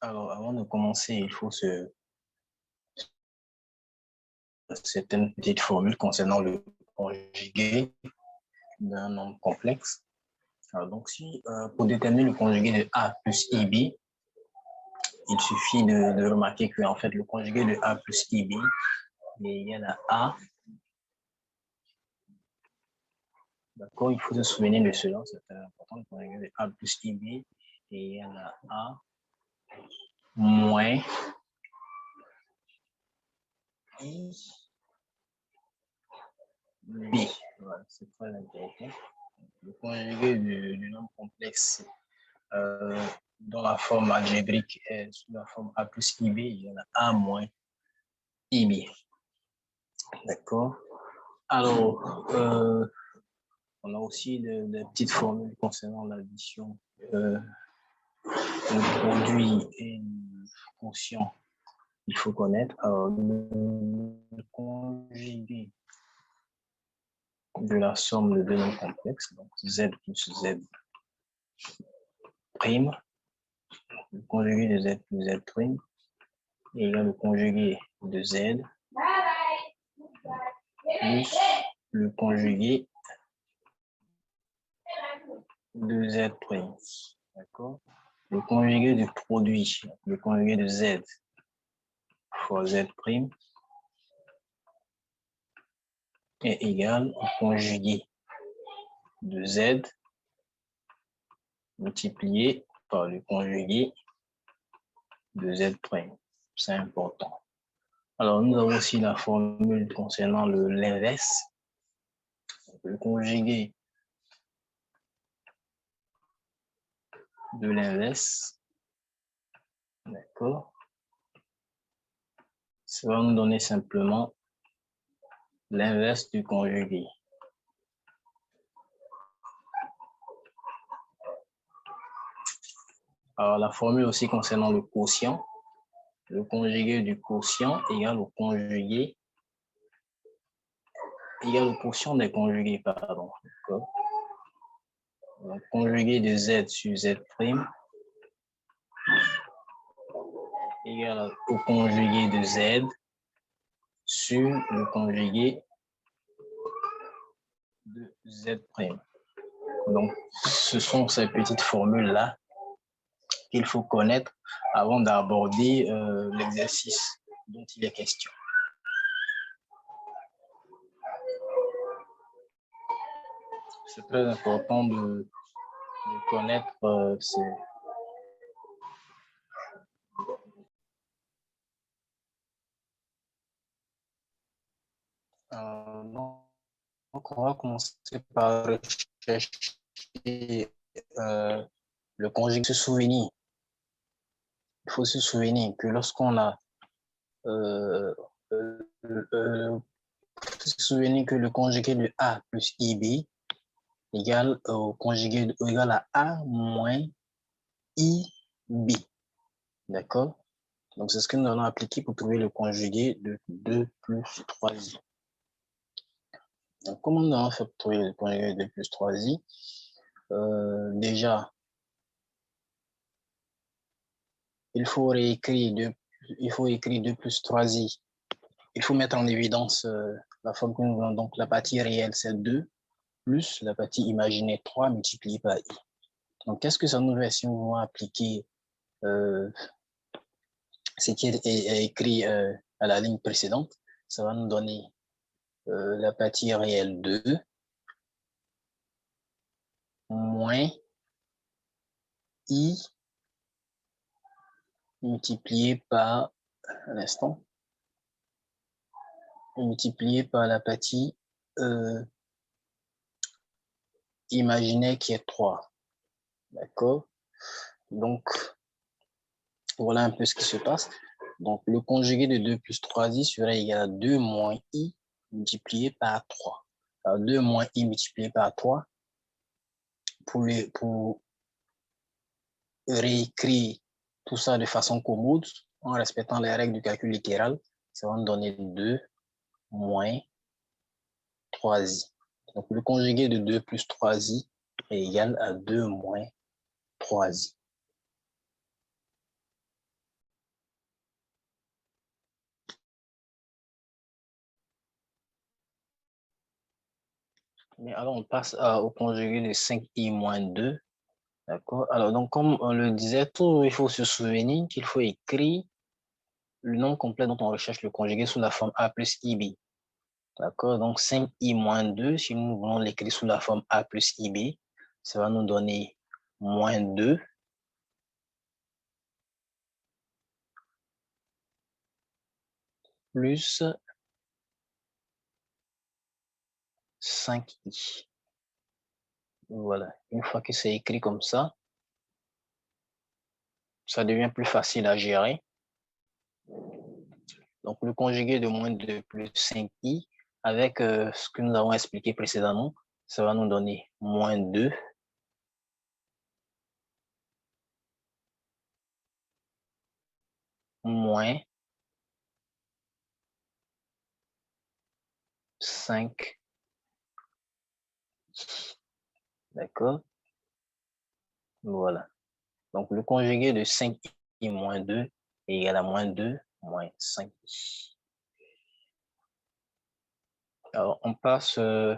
Alors, avant de commencer, il faut certaines petites formules concernant le conjugué d'un nombre complexe. Alors, donc, pour déterminer le conjugué de A plus IB, il suffit de remarquer que en fait, le conjugué de A plus IB est égal à A. D'accord, il faut se souvenir de cela, c'est très important. Le conjugué de A plus IB est égal à A moins I B. Voilà, c'est très important. Le conjugué du nombre complexe dont la forme algébrique est sous la forme A plus IB, il y en a A moins IB. D'accord. Alors, on a aussi des petites formules concernant l'addition. Le produit et le quotient, il faut connaître. Alors, le conjugué de la somme de deux nombres complexes, donc Z plus Z prime, le conjugué de Z plus Z prime, et là le conjugué de Z plus le conjugué de Z prime. D'accord? Le conjugué du produit, le conjugué de Z fois Z prime est égal au conjugué de Z multiplié par le conjugué de Z prime. C'est important. Alors, nous avons aussi la formule concernant l'inverse. Le conjugué de l'inverse, d'accord, ça va nous donner simplement l'inverse du conjugué. Alors, la formule aussi concernant le quotient, le conjugué du quotient égale au conjugué, égale au quotient des conjugués, pardon. D'accord. Le conjugué de Z sur Z prime égale au conjugué de Z sur le conjugué de Z prime. Donc, ce sont ces petites formules-là qu'il faut connaître avant d'aborder l'exercice dont il est question. C'est très important de connaître ces... Donc, on va commencer par rechercher le conjugué. Il faut se souvenir que lorsqu'on a se souvenir que le conjugué de A plus IB égale au conjugué égale à A moins IB. D'accord? Donc, c'est ce que nous allons appliquer pour trouver le conjugué de 2 plus 3i. Donc, comment nous allons faire pour trouver le conjugué de 2 plus 3i? Déjà, il faut écrire 2 plus 3i. Il faut mettre en évidence la forme que nous voulons. Donc, la partie réelle, c'est 2 plus la partie imaginaire 3 multiplié par i. Donc, qu'est-ce que ça nous fait si nous voulons appliquer ce qui est écrit à la ligne précédente? Ça va nous donner la partie réelle 2 moins i multiplié par l'instant, multiplié par la partie imaginaire qui est 3. D'accord? Donc, voilà un peu ce qui se passe. Donc, le conjugué de 2 plus 3i serait égal à 2 moins i multiplié par 3. Alors, 2 moins i multiplié par 3, pour réécrire tout ça de façon commode, en respectant les règles du calcul littéral, ça va nous donner 2 moins 3i. Donc, le conjugué de 2 plus 3i est égal à 2 moins 3i. Mais alors, on passe au conjugué de 5i moins 2. D'accord? Alors, donc, comme on le disait, il faut se souvenir qu'il faut écrire le nombre complet dont on recherche le conjugué sous la forme a plus ib. D'accord? Donc, 5i moins 2, si nous voulons l'écrire sous la forme a plus ib, ça va nous donner moins 2 plus 5i. Voilà. Une fois que c'est écrit comme ça devient plus facile à gérer. Donc, le conjugué de moins 2 plus 5i, avec ce que nous avons expliqué précédemment, ça va nous donner moins 2 moins 5. D'accord? Voilà. Donc, le conjugué de 5i moins 2 est égal à moins 2 moins 5i. Alors, on passe au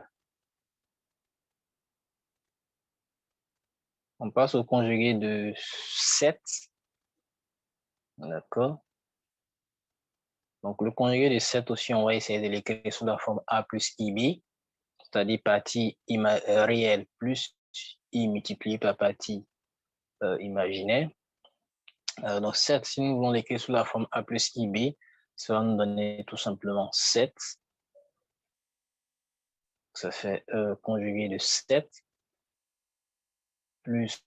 conjugué de 7. D'accord? Donc, le conjugué de 7 aussi, on va essayer de l'écrire sous la forme a plus ib, c'est-à-dire partie réelle plus i multiplié par partie imaginaire. Donc, 7, si nous voulons l'écrire sous la forme a plus ib, ça va nous donner tout simplement 7. Ça fait conjugué de 7 plus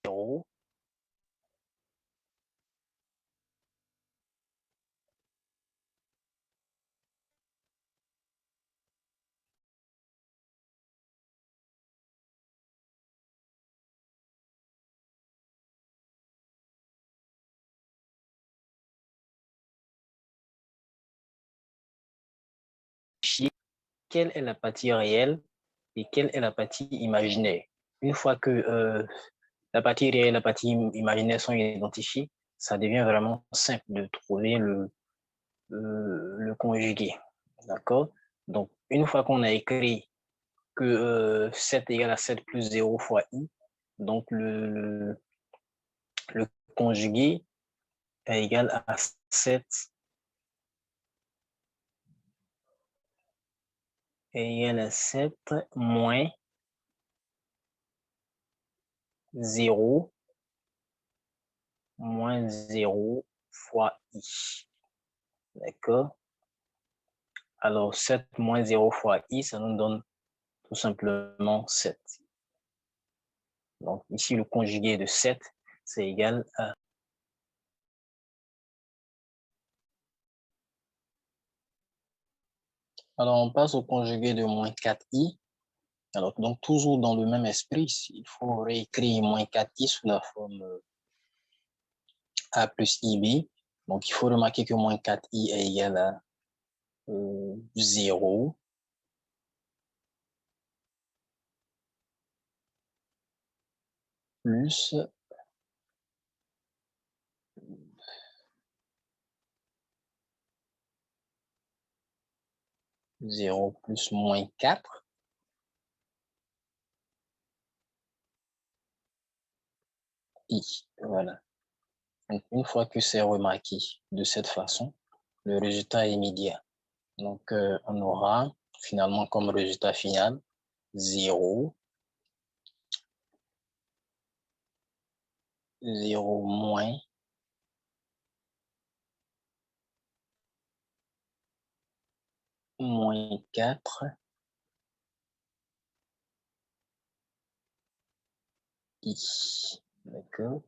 0. Quelle est la partie réelle et quelle est la partie imaginaire. Une fois que la partie réelle et la partie imaginaire sont identifiées, ça devient vraiment simple de trouver le conjugué. D'accord? Donc, une fois qu'on a écrit que 7 égale à 7 plus 0 fois i, donc le conjugué est égal à 7 moins 0 moins 0 fois i. D'accord? Alors, 7 moins 0 fois i, ça nous donne tout simplement 7. Donc, ici, le conjugué de 7, c'est égal à... Alors, on passe au conjugué de moins 4i. Alors, donc, toujours dans le même esprit, il faut réécrire moins 4i sous la forme a plus ib. Donc, il faut remarquer que moins 4i est égal à 0 plus 0 plus moins 4 i. Voilà. Donc, une fois que c'est remarqué de cette façon, le résultat est immédiat. Donc, on aura finalement comme résultat final 0, 0 moins 4 i. D'accord?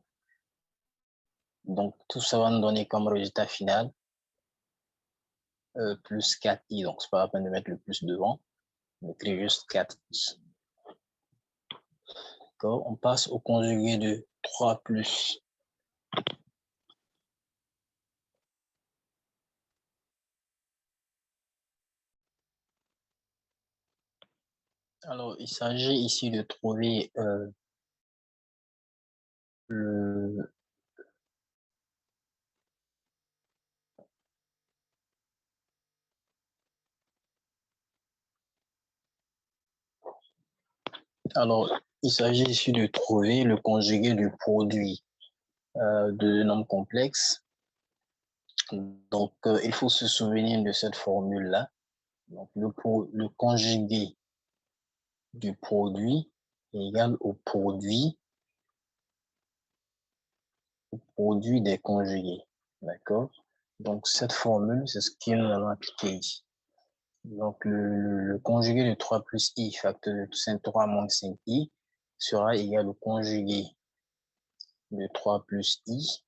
Donc, tout ça va nous donner comme résultat final plus 4i. Donc, c'est pas la peine de mettre le plus devant. On écrit juste 4i. D'accord? On passe au conjugué de 3 plus Alors, il s'agit ici de trouver le... Alors, il s'agit ici de trouver le conjugué du produit de nombres complexes. Donc, il faut se souvenir de cette formule-là. Donc, le conjugué du produit est égal au produit des conjugués. D'accord? Donc, cette formule, c'est ce que nous allons appliquer ici. Donc, le conjugué de 3 plus i, facteur de 3 moins 5i, sera égal au conjugué de 3 plus i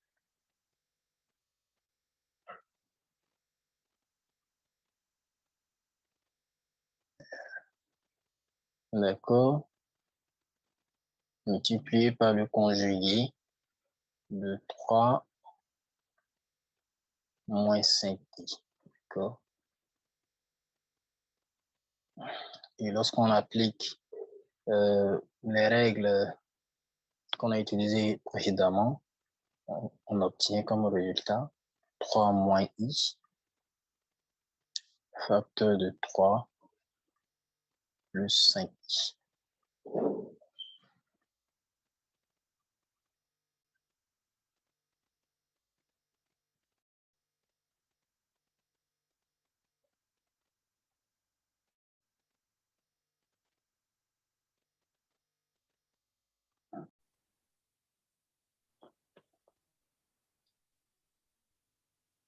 d'accord, multiplié par le conjugué de 3 moins 5i, d'accord. Et lorsqu'on applique les règles qu'on a utilisées précédemment, on obtient comme résultat 3 moins i, facteur de 3 plus 5i.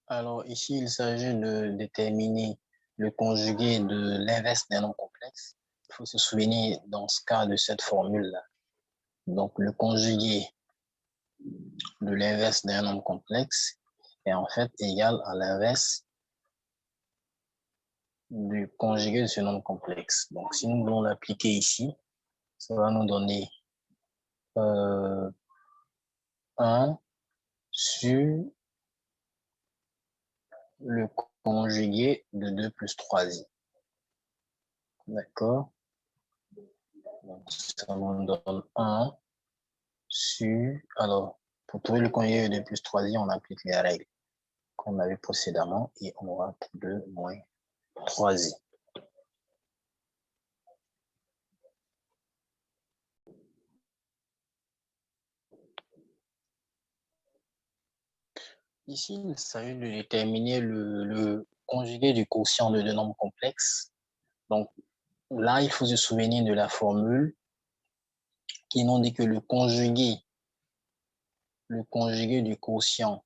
Alors ici, il s'agit de déterminer le conjugué de l'inverse d'un nombre complexe. Il faut se souvenir dans ce cas de cette formule-là. Donc le conjugué de l'inverse d'un nombre complexe est en fait égal à l'inverse du conjugué de ce nombre complexe. Donc si nous voulons l'appliquer ici, ça va nous donner 1 sur le conjugué de 2 plus 3i. D'accord? Donc, ça nous donne 1 sur... Alors, pour trouver le conjugué de 2 plus 3i, on applique les règles qu'on avait précédemment et on aura 2 moins 3i. Ici, il s'agit de déterminer le conjugué du quotient de deux nombres complexes. Donc, là, il faut se souvenir de la formule qui nous dit que le conjugué du quotient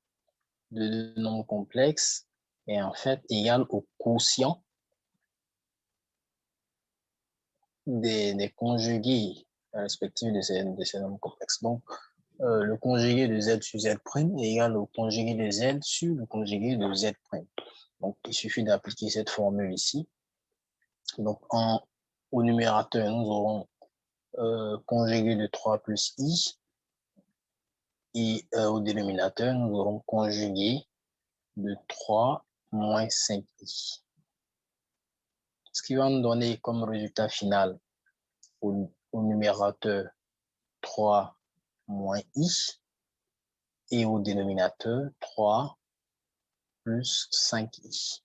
de deux nombres complexes est en fait égal au quotient des conjugués respectifs de ces nombres complexes. Donc, le conjugué de z sur z' est égal au conjugué de z sur le conjugué de z'. Donc, il suffit d'appliquer cette formule ici. Donc, au numérateur, nous aurons conjugué de 3 plus i. Et au dénominateur, nous aurons conjugué de 3 moins 5i. Ce qui va nous donner comme résultat final au numérateur 3 moins i et au dénominateur 3 plus 5i.